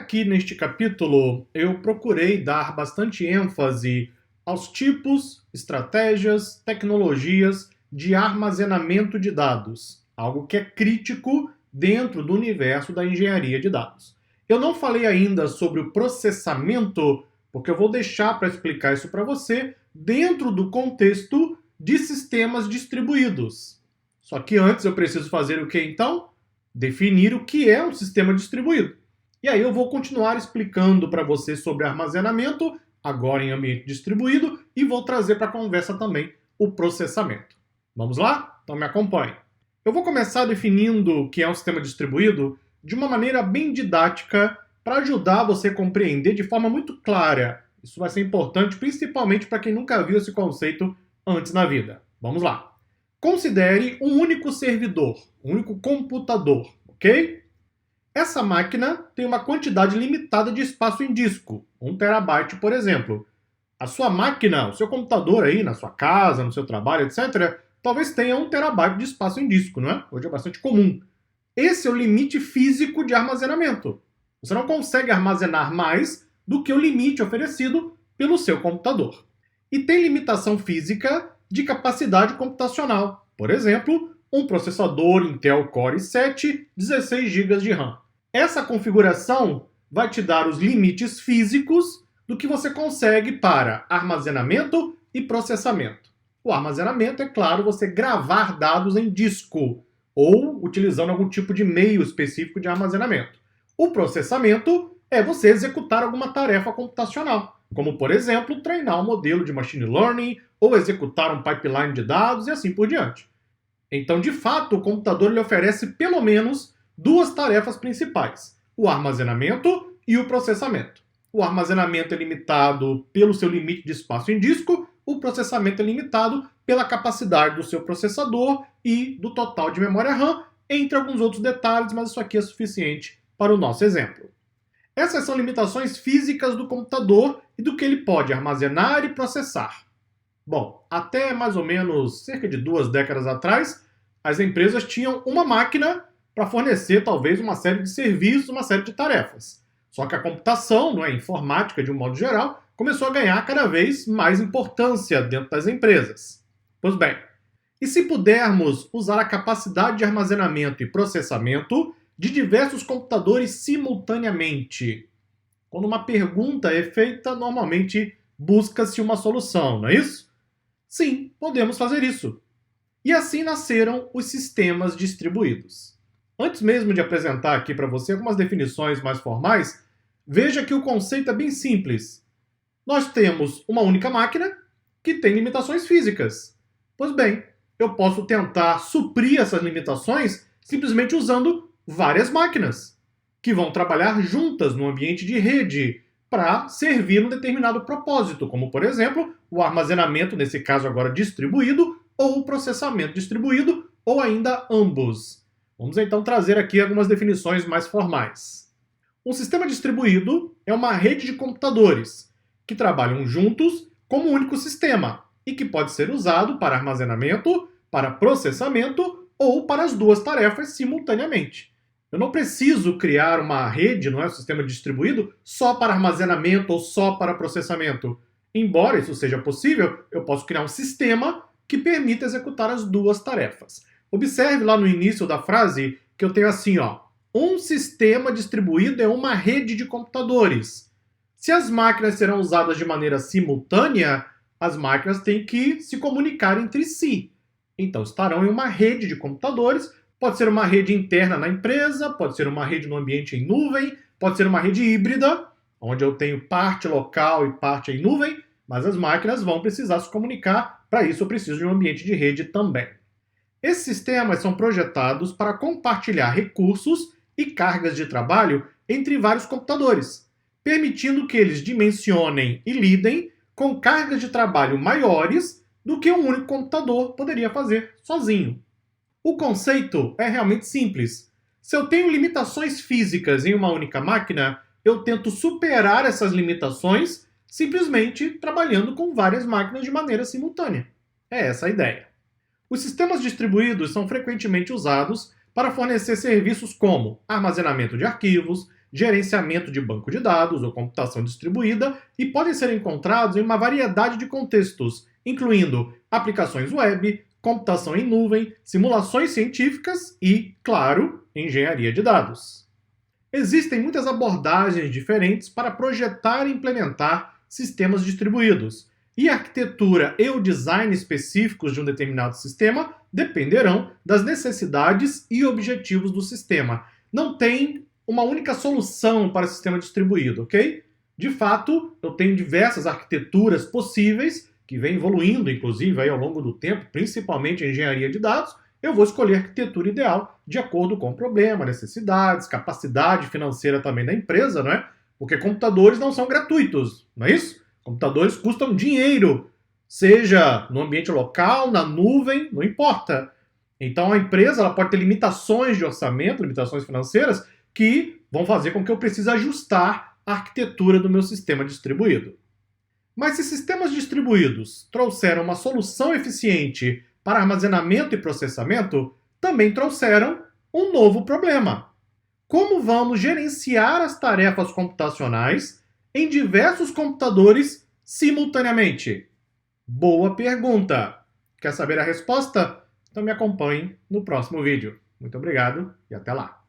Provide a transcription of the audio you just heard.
aqui neste capítulo eu procurei dar bastante ênfase aos tipos, estratégias, tecnologias de armazenamento de dados, algo que é crítico dentro do universo da engenharia de dados. Eu não falei ainda sobre o processamento, porque eu vou deixar para explicar isso para você dentro do contexto de sistemas distribuídos. Só que antes eu preciso fazer o que então? Definir o que é um sistema distribuído. E aí eu vou continuar explicando para você sobre armazenamento, agora em ambiente distribuído, e vou trazer para a conversa também o processamento. Vamos lá? Então me acompanhe. Eu vou começar definindo o que é um sistema distribuído de uma maneira bem didática para ajudar você a compreender de forma muito clara. Isso vai ser importante principalmente para quem nunca viu esse conceito antes na vida. Vamos lá. Considere um único servidor, um único computador, ok? Essa máquina tem uma quantidade limitada de espaço em disco, 1 terabyte, por exemplo. A sua máquina, o seu computador aí na sua casa, no seu trabalho, etc., talvez tenha 1 terabyte de espaço em disco, não é? Hoje é bastante comum. Esse é o limite físico de armazenamento. Você não consegue armazenar mais do que o limite oferecido pelo seu computador. E tem limitação física de capacidade computacional. Por exemplo, um processador Intel Core i7, 16 GB de RAM. Essa configuração vai te dar os limites físicos do que você consegue para armazenamento e processamento. O armazenamento, é claro, você gravar dados em disco ou utilizando algum tipo de meio específico de armazenamento. O processamento é você executar alguma tarefa computacional, como, por exemplo, treinar um modelo de machine learning ou executar um pipeline de dados e assim por diante. Então, de fato, o computador lhe oferece pelo menos duas tarefas principais: o armazenamento e o processamento. O armazenamento é limitado pelo seu limite de espaço em disco, o processamento é limitado pela capacidade do seu processador e do total de memória RAM, entre alguns outros detalhes, mas isso aqui é suficiente para o nosso exemplo. Essas são limitações físicas do computador e do que ele pode armazenar e processar. Bom, até mais ou menos cerca de 2 décadas atrás, as empresas tinham uma máquina para fornecer talvez uma série de serviços, uma série de tarefas. Só que a computação, a informática de um modo geral, começou a ganhar cada vez mais importância dentro das empresas. Pois bem, e se pudermos usar a capacidade de armazenamento e processamento de diversos computadores simultaneamente? Quando uma pergunta é feita, normalmente busca-se uma solução, não é isso? Sim, podemos fazer isso. E assim nasceram os sistemas distribuídos. Antes mesmo de apresentar aqui para você algumas definições mais formais, veja que o conceito é bem simples. Nós temos uma única máquina que tem limitações físicas. Pois bem, eu posso tentar suprir essas limitações simplesmente usando várias máquinas que vão trabalhar juntas no ambiente de rede para servir um determinado propósito, como, por exemplo, o armazenamento, nesse caso agora distribuído, ou o processamento distribuído, ou ainda ambos. Vamos então trazer aqui algumas definições mais formais. Um sistema distribuído é uma rede de computadores que trabalham juntos como um único sistema e que pode ser usado para armazenamento, para processamento ou para as duas tarefas simultaneamente. Eu não preciso criar uma rede, um sistema distribuído, só para armazenamento ou só para processamento. Embora isso seja possível, eu posso criar um sistema que permita executar as duas tarefas. Observe lá no início da frase que eu tenho assim, um sistema distribuído é uma rede de computadores. Se as máquinas serão usadas de maneira simultânea, as máquinas têm que se comunicar entre si. Então estarão em uma rede de computadores. Pode ser uma rede interna na empresa, pode ser uma rede no ambiente em nuvem, pode ser uma rede híbrida, onde eu tenho parte local e parte em nuvem, mas as máquinas vão precisar se comunicar. Para isso eu preciso de um ambiente de rede também. Esses sistemas são projetados para compartilhar recursos e cargas de trabalho entre vários computadores, permitindo que eles dimensionem e lidem com cargas de trabalho maiores do que um único computador poderia fazer sozinho. O conceito é realmente simples. Se eu tenho limitações físicas em uma única máquina, eu tento superar essas limitações simplesmente trabalhando com várias máquinas de maneira simultânea. É essa a ideia. Os sistemas distribuídos são frequentemente usados para fornecer serviços como armazenamento de arquivos, gerenciamento de banco de dados ou computação distribuída e podem ser encontrados em uma variedade de contextos, incluindo aplicações web, computação em nuvem, simulações científicas e, claro, engenharia de dados. Existem muitas abordagens diferentes para projetar e implementar sistemas distribuídos, e a arquitetura e o design específicos de um determinado sistema dependerão das necessidades e objetivos do sistema. Não tem uma única solução para o sistema distribuído, ok? De fato, eu tenho diversas arquiteturas possíveis, que vem evoluindo, inclusive, aí, ao longo do tempo, principalmente em engenharia de dados. Eu vou escolher a arquitetura ideal de acordo com o problema, necessidades, capacidade financeira também da empresa, não é? Porque computadores não são gratuitos, não é isso? Computadores custam dinheiro, seja no ambiente local, na nuvem, não importa. Então a empresa ela pode ter limitações de orçamento, limitações financeiras, que vão fazer com que eu precise ajustar a arquitetura do meu sistema distribuído. Mas se sistemas distribuídos trouxeram uma solução eficiente para armazenamento e processamento, também trouxeram um novo problema. Como vamos gerenciar as tarefas computacionais em diversos computadores simultaneamente? Boa pergunta! Quer saber a resposta? Então me acompanhe no próximo vídeo. Muito obrigado e até lá!